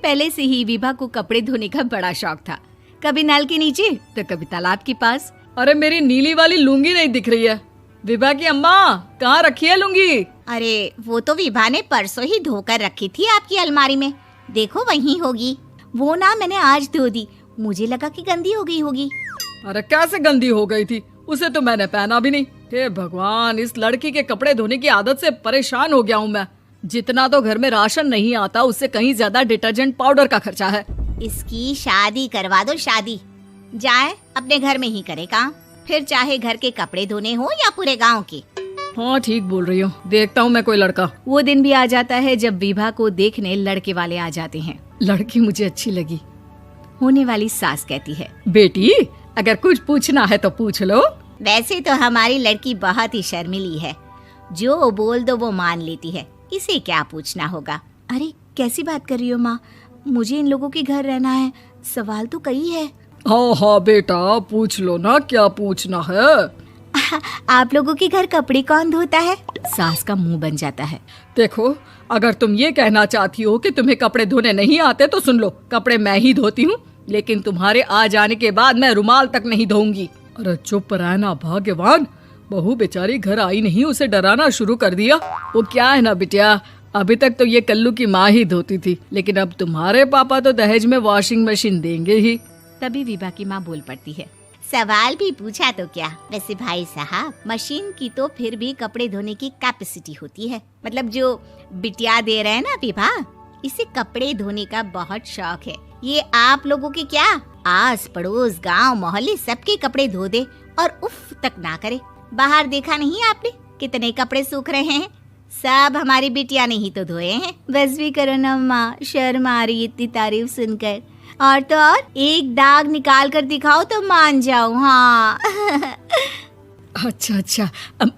पहले से ही विभा को कपड़े धोने का बड़ा शौक था। कभी नल के नीचे तो कभी तालाब के पास। अरे मेरी नीली वाली लुंगी नहीं दिख रही है। विभा की अम्मा, कहाँ रखी है लुंगी? अरे वो तो विभा ने परसों ही धोकर रखी थी आपकी अलमारी में, देखो वहीं होगी। वो ना मैंने आज धो दी, मुझे लगा कि गंदी हो गई होगी। अरे कैसे गंदी हो गई थी, उसे तो मैंने पहना भी नहीं। हे भगवान, इस लड़की के कपड़े धोने की आदत से परेशान हो गया हूँ मैं। जितना तो घर में राशन नहीं आता, उससे कहीं ज्यादा डिटर्जेंट पाउडर का खर्चा है। इसकी शादी करवा दो, शादी जाए अपने घर में ही करे काम, फिर चाहे घर के कपड़े धोने हो या पूरे गांव के। हाँ ठीक बोल रही हूँ, देखता हूँ मैं कोई लड़का। वो दिन भी आ जाता है जब विभा को देखने लड़के वाले आ जाते हैं। लड़की मुझे अच्छी लगी। होने वाली सास कहती है, बेटी अगर कुछ पूछना है तो पूछ लो। वैसे तो हमारी लड़की बहुत ही शर्मीली है, जो बोल दो वो मान लेती है, इसे क्या पूछना होगा। अरे कैसी बात कर रही हो माँ, मुझे इन लोगों के घर रहना है, सवाल तो कई है। हाँ हाँ बेटा, पूछ लो ना, क्या पूछना है। आप लोगों के घर कपड़े कौन धोता है? सास का मुंह बन जाता है। देखो, अगर तुम ये कहना चाहती हो कि तुम्हें कपड़े धोने नहीं आते तो सुन लो, कपड़े मैं ही धोती हूँ, लेकिन तुम्हारे आ जाने के बाद मैं रुमाल तक नहीं धोऊंगी। अरे चुप रहना भाग्यवान, बहू बेचारी घर आई नहीं, उसे डराना शुरू कर दिया। वो क्या है ना बिटिया, अभी तक तो ये कल्लू की माँ ही धोती थी, लेकिन अब तुम्हारे पापा तो दहेज में वॉशिंग मशीन देंगे ही। तभी विभा की माँ बोल पड़ती है, सवाल भी पूछा तो क्या। वैसे भाई साहब, मशीन की तो फिर भी कपड़े धोने की कैपेसिटी होती है, मतलब जो बिटिया दे रहे हैं ना विभा, इसे कपड़े धोने का बहुत शौक है। ये आप लोगों के क्या, आस पड़ोस गांव मोहल्ले सबके कपड़े धो दे और उफ तक ना करे। बाहर देखा नहीं आपने कितने कपड़े सूख रहे हैं, सब हमारी बिटिया ने ही तो धोए हैं। बस भी करो ना माँ, शर्म आ रही इतनी तारीफ सुनकर। और तो और एक दाग निकाल कर दिखाओ तो मान जाओ। हाँ अच्छा अच्छा,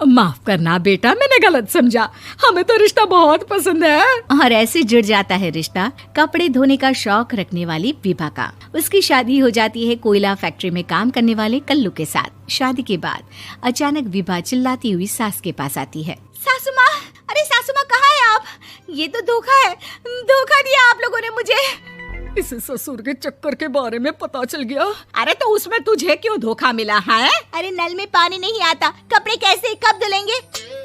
माफ करना बेटा, मैंने गलत समझा, हमें तो रिश्ता बहुत पसंद है। और ऐसे जुड़ जाता है रिश्ता कपड़े धोने का शौक रखने वाली विभा का। उसकी शादी हो जाती है कोयला फैक्ट्री में काम करने वाले कल्लू के साथ। शादी के बाद अचानक विभा चिल्लाती हुई सास के पास आती है। सासू माँ, अरे सासू माँ कहाँ है आप? ये तो धोखा है, धोखा दिया आप लोगों ने मुझे। इसे ससुर के चक्कर के बारे में पता चल गया। अरे तो उसमें तुझे क्यों धोखा मिला है? अरे नल में पानी नहीं आता, कपड़े कैसे कब धुलेंगे?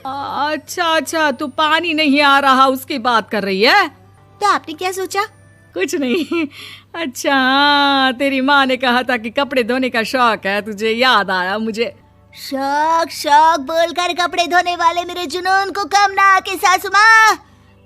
अच्छा अच्छा, तू पानी नहीं आ रहा उसकी बात कर रही है। तो आपने क्या सोचा? कुछ नहीं। अच्छा, तेरी माँ ने कहा था कि कपड़े धोने का शौक है तुझे, याद आया मुझे। शौक शौक बोलकर कपड़े धोने वाले मेरे जुनून को कम ना आके सासू माँ,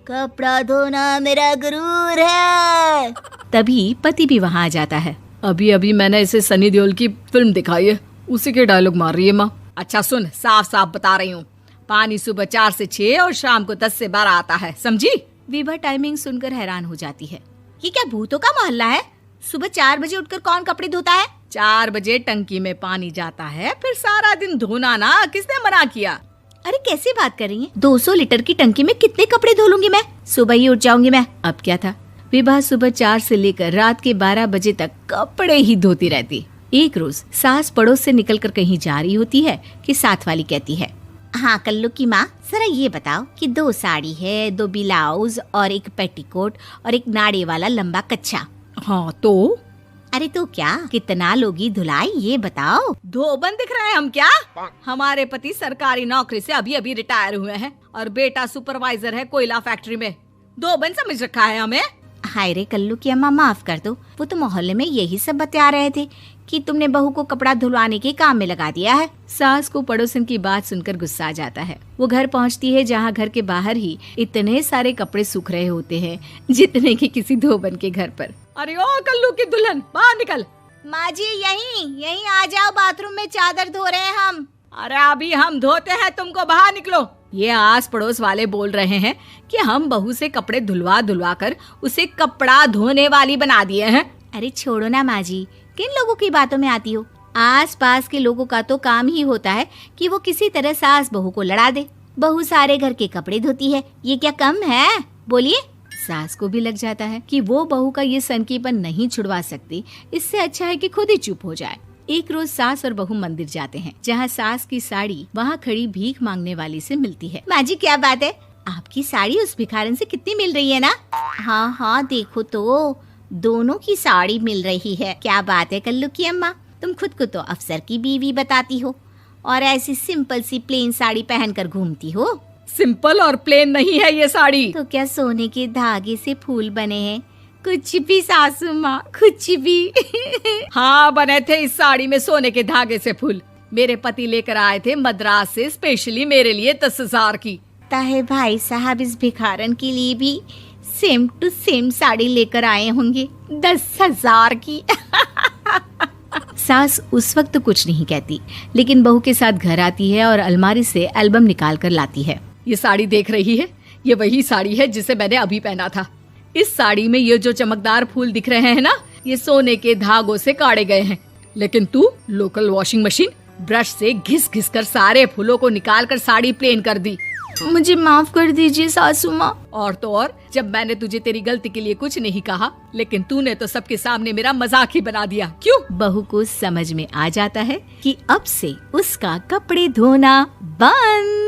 कपड़ा धोना मेरा गुरूर है। तभी पति भी वहाँ आ जाता है। अभी अभी मैंने इसे सनी देओल की फिल्म दिखाई है, उसी के डायलॉग मार रही है माँ। अच्छा सुन, साफ साफ बता रही हूँ, पानी सुबह 4 से 6 और शाम को 10 से 12 आता है, समझी? विभा टाइमिंग सुनकर हैरान हो जाती है। ये क्या भूतों का मोहल्ला है? सुबह 4 बजे उठकर कौन कपड़े धोता है? 4 बजे टंकी में पानी जाता है, फिर सारा दिन धोना ना, किसने मना किया? अरे कैसी बात कर रही हैं? 200 लीटर की टंकी में कितने कपड़े धो लूंगी मैं, सुबह ही उठ जाऊंगी मैं। अब क्या था, विभा सुबह 4 से लेकर रात के 12 बजे तक कपड़े ही धोती रहती। एक रोज सास पड़ोस से निकलकर कहीं जा रही होती है कि साथ वाली कहती है, हाँ कल्लू की माँ, जरा ये बताओ कि 2 साड़ी है, 2 ब्लाउज और एक पेटीकोट और एक नाड़े वाला लंबा कच्छा। हाँ तो? अरे तो क्या, कितना लोगी धुलाई ये बताओ। धोबन दिख रहे हैं हम क्या? हमारे पति सरकारी नौकरी से अभी अभी रिटायर हुए हैं और बेटा सुपरवाइजर है कोयला फैक्ट्री में। धोबन समझ रखा है हमें? हाय रे कल्लू की अम्मा, माफ कर दो, वो तो मोहल्ले में यही सब बता रहे थे कि तुमने बहू को कपड़ा धुलवाने के काम में लगा दिया है। सास को पड़ोसन की बात सुनकर गुस्सा आ जाता है। वो घर पहुंचती है जहां घर के बाहर ही इतने सारे कपड़े सूख रहे होते हैं जितने कि किसी धोबन के घर पर। अरे ओ कल्लू की दुल्हन, बाहर निकल। माँ जी यहीं आ जाओ, बाथरूम में चादर धो रहे हैं हम। अरे अभी हम धोते हैं, तुमको बाहर निकलो। ये आस पड़ोस वाले बोल रहे हैं कि हम बहू से कपड़े धुलवा धुलवा कर उसे कपड़ा धोने वाली बना दिए हैं। अरे छोड़ो ना माँ जी, किन लोगों की बातों में आती हो? आस पास के लोगों का तो काम ही होता है कि वो किसी तरह सास बहू को लड़ा दे। बहू सारे घर के कपड़े धोती है, ये क्या कम है? बोलिए। सास को भी लग जाता है कि वो बहू का ये सनकीपन नहीं छुड़वा सकती, इससे अच्छा है कि खुद ही चुप हो जाए। एक रोज सास और बहू मंदिर जाते हैं, जहाँ सास की साड़ी वहाँ खड़ी भीख मांगने वाली से मिलती है। माँ जी क्या बात है, आपकी साड़ी उस भिखारन से कितनी मिल रही है ना? हाँ हाँ, देखो तो दोनों की साड़ी मिल रही है। क्या बात है कल्लू की अम्मा, तुम खुद को तो अफसर की बीवी बताती हो और ऐसी सिंपल सी प्लेन साड़ी पहनकर घूमती हो। सिंपल और प्लेन नहीं है ये साड़ी। तो क्या सोने के धागे से फूल बने हैं? कुछ भी सासू माँ, कुछ भी। हाँ, बने थे इस साड़ी में सोने के धागे से फूल। मेरे पति लेकर आए थे मद्रास से स्पेशली मेरे लिए 10,000 की। ताहे भाई साहब इस भिखारन के लिए भी सेम टू सेम साड़ी लेकर आए होंगे 10,000 की। सास उस वक्त तो कुछ नहीं कहती, लेकिन बहू के साथ घर आती है और अलमारी से एल्बम निकाल कर लाती है। ये साड़ी देख रही है, ये वही साड़ी है जिसे मैंने अभी पहना था। इस साड़ी में ये जो चमकदार फूल दिख रहे हैं ना, ये सोने के धागों से काढ़े गए हैं। लेकिन तू लोकल वॉशिंग मशीन ब्रश से घिस घिस कर सारे फूलों को निकाल कर साड़ी प्लेन कर दी। मुझे माफ कर दीजिए सासू माँ। और तो और, जब मैंने तुझे तेरी गलती के लिए कुछ नहीं कहा, लेकिन तूने तो सबके सामने मेरा मजाक ही बना दिया। क्यों? बहू को समझ में आ जाता है कि अब से उसका कपड़े धोना बंद।